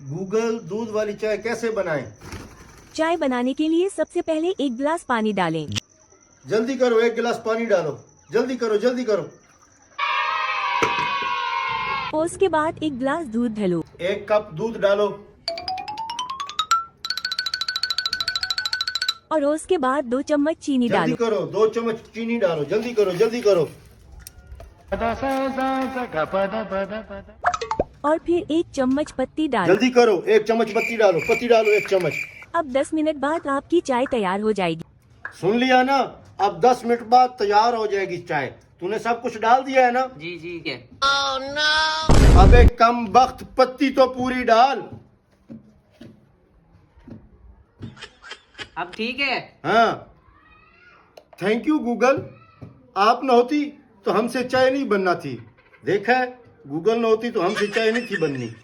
Google दूध वाली चाय कैसे बनाएं? चाय बनाने के लिए सबसे पहले एक गिलास पानी डालें जल्दी करो, 1 गिलास पानी डालो। जल्दी करो, जल्दी करो। और उसके बाद एक गिलास दूध डालो। 1 कप दूध डालो। और उसके बाद 2 चम्मच चीनी जल्दी डालो। करो, 2 चम्मच चीनी डालो। जल्दी करो, जल्दी करो। और फिर 1 चम्मच पत्ती डालो। जल्दी करो, 1 चम्मच पत्ती डालो। पत्ती डालो 1 चम्मच। अब 10 मिनट बाद आपकी चाय तैयार हो जाएगी। सुन लिया ना? अब 10 मिनट बाद तैयार हो जाएगी चाय। तूने सब कुछ डाल दिया है ना? जी जी के। अबे कम वक्त, पत्ती तो पूरी डाल। अब ठीक है। हाँ, थैंक यू गूगल। आप न होती तो हमसे चाय नहीं बनना थी। देखा है, गूगल न होती तो हमसे चाय नहीं थी बननी।